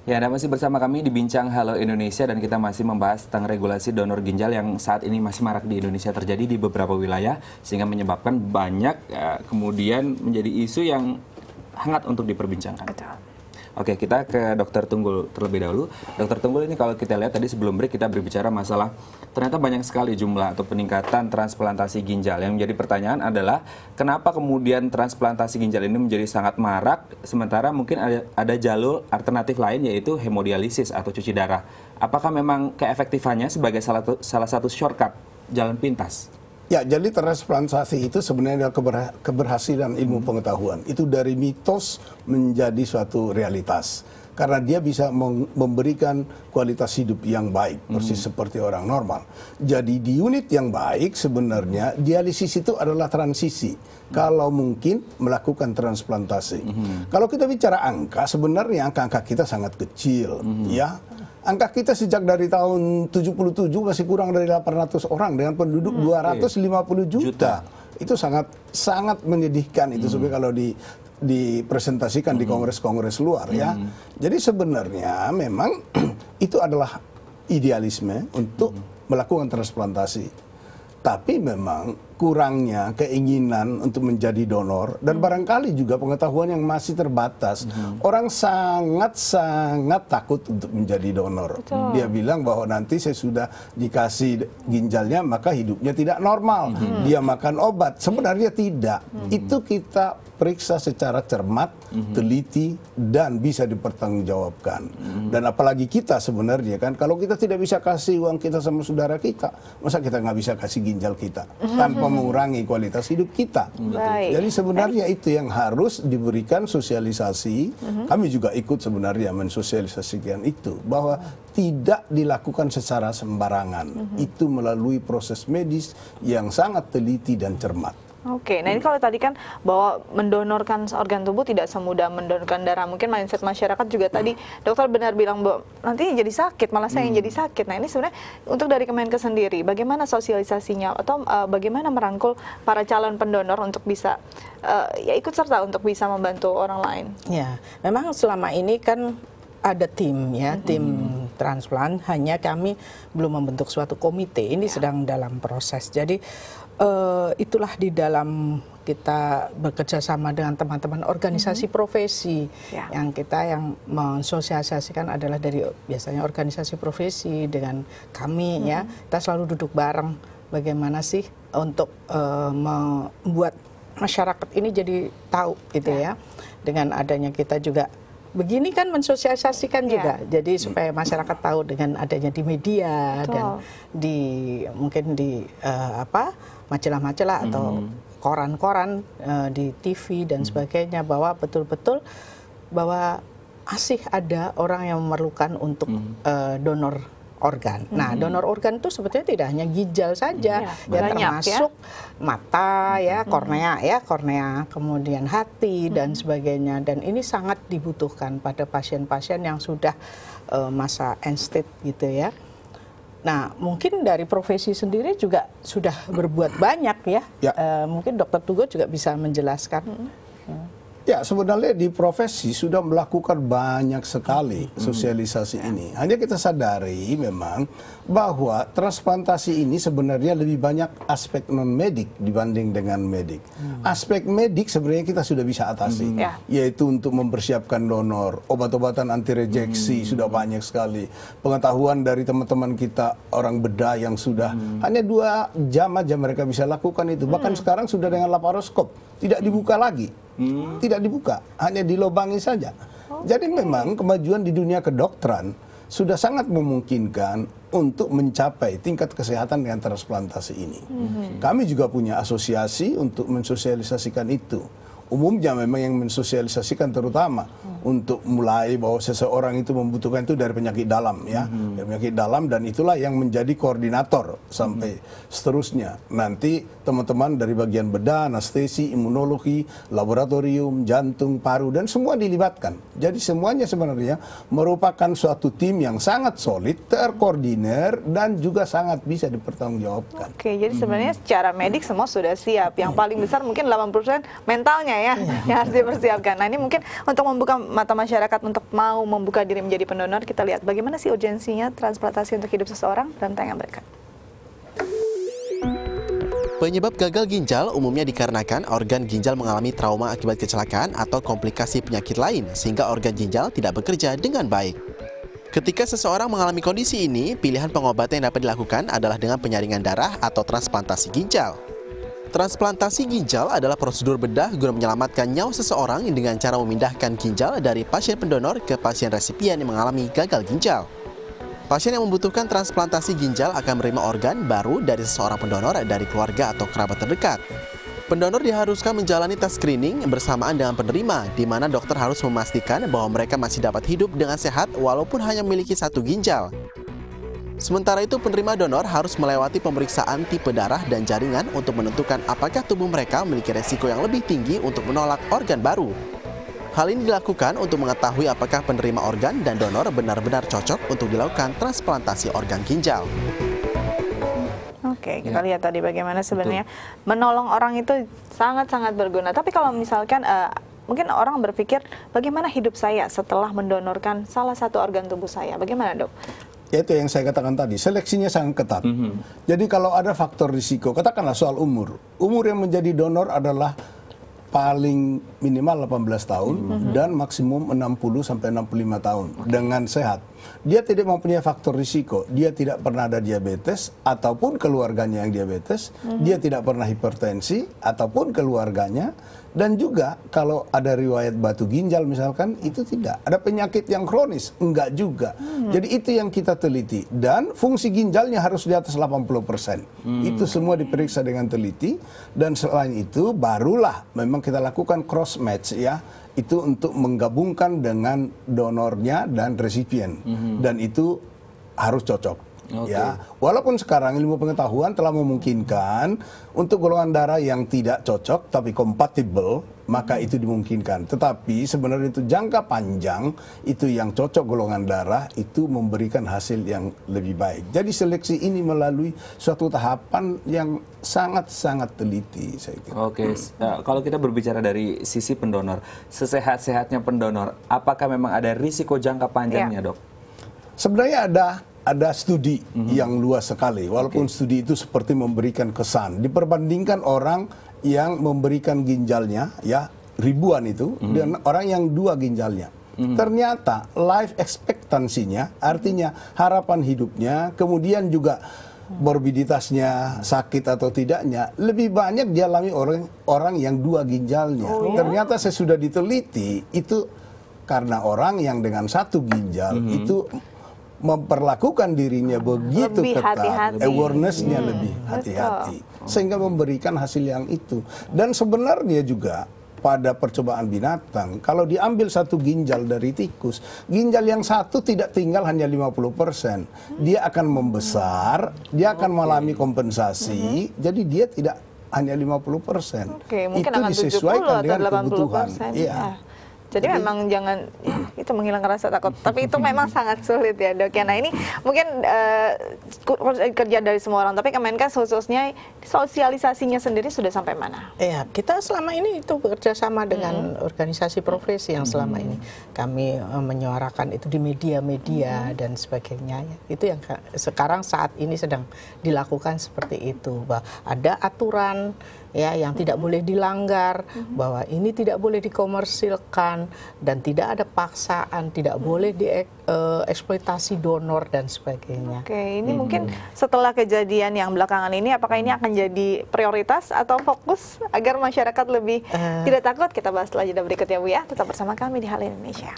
Ya, Anda masih bersama kami di Bincang Halo Indonesia dan kita masih membahas tentang regulasi donor ginjal yang saat ini masih marak di Indonesia terjadi di beberapa wilayah sehingga menyebabkan banyak kemudian menjadi isu yang hangat untuk diperbincangkan. Betul. Oke, kita ke Dokter Tunggul terlebih dahulu. Dokter Tunggul, ini kalau kita lihat tadi sebelum break kita berbicara masalah ternyata banyak sekali jumlah atau peningkatan transplantasi ginjal. Yang menjadi pertanyaan adalah kenapa kemudian transplantasi ginjal ini menjadi sangat marak sementara mungkin ada jalur alternatif lain yaitu hemodialisis atau cuci darah. Apakah memang keefektifannya sebagai salah satu shortcut jalan pintas? Ya, jadi transplantasi itu sebenarnya adalah keberhasilan ilmu pengetahuan. Itu dari mitos menjadi suatu realitas. Karena dia bisa memberikan kualitas hidup yang baik, persis seperti orang normal. Jadi di unit yang baik sebenarnya dialisis itu adalah transisi. Kalau mungkin melakukan transplantasi. Kalau kita bicara angka, sebenarnya angka-angka kita sangat kecil, ya. Angka kita sejak dari tahun 77 masih kurang dari 800 orang dengan penduduk 250 juta. Itu sangat menyedihkan itu sebenarnya kalau dipresentasikan di kongres-kongres luar ya. Jadi sebenarnya memang itu adalah idealisme untuk melakukan transplantasi. Tapi memang kurangnya keinginan untuk menjadi donor dan barangkali juga pengetahuan yang masih terbatas. Orang sangat takut untuk menjadi donor. Betul. Dia bilang bahwa nanti saya sudah dikasih ginjalnya maka hidupnya tidak normal. Dia makan obat. Sebenarnya tidak. Itu kita periksa secara cermat, teliti dan bisa dipertanggungjawabkan. Dan apalagi kita sebenarnya kan kalau kita tidak bisa kasih uang kita sama saudara kita, masa kita nggak bisa kasih ginjal kita tanpa mengurangi kualitas hidup kita. Baik. Jadi sebenarnya itu yang harus diberikan sosialisasi. Kami juga ikut sebenarnya mensosialisasikan itu bahwa tidak dilakukan secara sembarangan. Itu melalui proses medis yang sangat teliti dan cermat. Oke, nah ini kalau tadi kan bahwa mendonorkan organ tubuh tidak semudah mendonorkan darah. Mungkin mindset masyarakat juga tadi dokter benar bilang bahwa nanti jadi sakit, malah saya yang jadi sakit. Nah ini sebenarnya untuk dari Kemenkes sendiri, bagaimana sosialisasinya atau bagaimana merangkul para calon pendonor untuk bisa ya ikut serta untuk bisa membantu orang lain? Ya, memang selama ini kan ada tim ya, tim transplant, hanya kami belum membentuk suatu komite. Ini sedang dalam proses. Jadi itulah di dalam kita bekerja sama dengan teman-teman organisasi profesi yang mensosialisasikan adalah dari biasanya organisasi profesi dengan kami ya. Kita selalu duduk bareng bagaimana sih untuk membuat masyarakat ini jadi tahu gitu ya. Dengan adanya kita juga begini kan mensosialisasikan juga, jadi supaya masyarakat tahu dengan adanya di media dan mungkin di majalah-majalah atau koran-koran di TV dan sebagainya bahwa betul-betul bahwa masih ada orang yang memerlukan untuk donor organ. Nah, donor organ itu sebetulnya tidak hanya ginjal saja, ya termasuk mata, kornea, kemudian hati dan sebagainya. Dan ini sangat dibutuhkan pada pasien-pasien yang sudah masa end stage gitu ya. Nah, mungkin dari profesi sendiri juga sudah berbuat banyak ya. Mungkin Dokter Tunggul juga bisa menjelaskan. Ya, sebenarnya di profesi sudah melakukan banyak sekali sosialisasi ini. Hanya kita sadari memang bahwa transplantasi ini sebenarnya lebih banyak aspek non-medik dibanding dengan medik. Aspek medik sebenarnya kita sudah bisa atasi, yaitu untuk mempersiapkan donor, obat-obatan anti-rejeksi sudah banyak sekali. Pengetahuan dari teman-teman kita, orang bedah yang sudah hanya 2 jam aja mereka bisa lakukan itu. Bahkan sekarang sudah dengan laparoskop, tidak dibuka lagi. Tidak dibuka, hanya dilobangi saja. Jadi memang kemajuan di dunia kedokteran sudah sangat memungkinkan untuk mencapai tingkat kesehatan dengan transplantasi ini. Kami juga punya asosiasi untuk mensosialisasikan itu. Umumnya memang yang mensosialisasikan terutama untuk mulai bahwa seseorang itu membutuhkan itu dari penyakit dalam ya, penyakit dalam, dan itulah yang menjadi koordinator sampai seterusnya. Nanti teman-teman dari bagian bedah, anestesi, imunologi, laboratorium, jantung, paru dan semua dilibatkan. Jadi semuanya sebenarnya merupakan suatu tim yang sangat solid, terkoordinir dan juga sangat bisa dipertanggungjawabkan. Oke, jadi sebenarnya secara medik semua sudah siap. Yang paling besar mungkin 80% mentalnya ya yang harus dipersiapkan. Nah ini mungkin untuk membuka mata masyarakat untuk mau membuka diri menjadi pendonor, kita lihat bagaimana sih urgensinya transplantasi untuk hidup seseorang dalam tayangan berikut. Penyebab gagal ginjal umumnya dikarenakan organ ginjal mengalami trauma akibat kecelakaan atau komplikasi penyakit lain sehingga organ ginjal tidak bekerja dengan baik. Ketika seseorang mengalami kondisi ini, pilihan pengobatan yang dapat dilakukan adalah dengan penyaringan darah atau transplantasi ginjal. Transplantasi ginjal adalah prosedur bedah guna menyelamatkan nyawa seseorang dengan cara memindahkan ginjal dari pasien pendonor ke pasien resipien yang mengalami gagal ginjal. Pasien yang membutuhkan transplantasi ginjal akan menerima organ baru dari seseorang pendonor dari keluarga atau kerabat terdekat. Pendonor diharuskan menjalani tes screening bersamaan dengan penerima, di mana dokter harus memastikan bahwa mereka masih dapat hidup dengan sehat walaupun hanya memiliki satu ginjal. Sementara itu, penerima donor harus melewati pemeriksaan tipe darah dan jaringan untuk menentukan apakah tubuh mereka memiliki resiko yang lebih tinggi untuk menolak organ baru. Hal ini dilakukan untuk mengetahui apakah penerima organ dan donor benar-benar cocok untuk dilakukan transplantasi organ ginjal. Oke, kita lihat tadi bagaimana sebenarnya menolong orang itu sangat-sangat berguna. Tapi kalau misalkan mungkin orang berpikir bagaimana hidup saya setelah mendonorkan salah satu organ tubuh saya, bagaimana dok? Ya itu yang saya katakan tadi, seleksinya sangat ketat. Jadi kalau ada faktor risiko, katakanlah soal umur. Umur yang menjadi donor adalah paling minimal 18 tahun dan maksimum 60 sampai 65 tahun dengan sehat. Dia tidak mempunyai faktor risiko, dia tidak pernah ada diabetes ataupun keluarganya yang diabetes, dia tidak pernah hipertensi ataupun keluarganya, dan juga kalau ada riwayat batu ginjal misalkan, itu tidak. Ada penyakit yang kronis, enggak juga. Jadi itu yang kita teliti, dan fungsi ginjalnya harus di atas 80%. Itu semua diperiksa dengan teliti, dan selain itu barulah memang kita lakukan cross match ya, itu untuk menggabungkan dengan donornya dan resipien, dan itu harus cocok. Ya, walaupun sekarang ilmu pengetahuan telah memungkinkan untuk golongan darah yang tidak cocok tapi kompatibel, maka itu dimungkinkan. Tetapi sebenarnya itu jangka panjang, itu yang cocok golongan darah itu memberikan hasil yang lebih baik. Jadi seleksi ini melalui suatu tahapan yang sangat-sangat teliti, saya kira. Oke, kalau kita berbicara dari sisi pendonor, sesehat-sehatnya pendonor, apakah memang ada risiko jangka panjangnya, dok? Sebenarnya ada studi yang luas sekali, walaupun studi itu seperti memberikan kesan diperbandingkan orang yang memberikan ginjalnya ya ribuan itu dan orang yang 2 ginjalnya. Ternyata life expectancy-nya, artinya harapan hidupnya, kemudian juga morbiditasnya, sakit atau tidaknya, lebih banyak dialami orang yang 2 ginjalnya. Ternyata sesudah diteliti itu karena orang yang dengan 1 ginjal itu memperlakukan dirinya begitu lebih ketat, hati-hati. Awareness-nya lebih hati-hati, sehingga memberikan hasil yang itu. Dan sebenarnya juga pada percobaan binatang, kalau diambil 1 ginjal dari tikus, ginjal yang 1 tidak tinggal hanya 50%. Dia akan membesar, dia akan mengalami kompensasi, jadi dia tidak hanya 50%. Mungkin itu akan disesuaikan 70 dengan atau 80%. kebutuhan. Iya. Jadi memang jangan, ya, itu menghilangkan rasa takut. Tapi itu memang sangat sulit ya dok. Ya, nah ini mungkin kerja dari semua orang. Tapi Kemenkes khususnya sosialisasinya sendiri sudah sampai mana? Ya, kita selama ini itu bekerja sama dengan organisasi profesi yang selama ini kami menyuarakan itu di media-media dan sebagainya. Itu yang sekarang saat ini sedang dilakukan seperti itu. Bahwa ada aturan ya yang tidak boleh dilanggar, bahwa ini tidak boleh dikomersilkan dan tidak ada paksaan, tidak boleh dieksploitasi donor dan sebagainya. Oke, ini mungkin setelah kejadian yang belakangan ini, apakah ini akan jadi prioritas atau fokus agar masyarakat lebih tidak takut? Kita bahas setelah jeda berikut ya Bu ya. Tetap bersama kami di Halo Indonesia.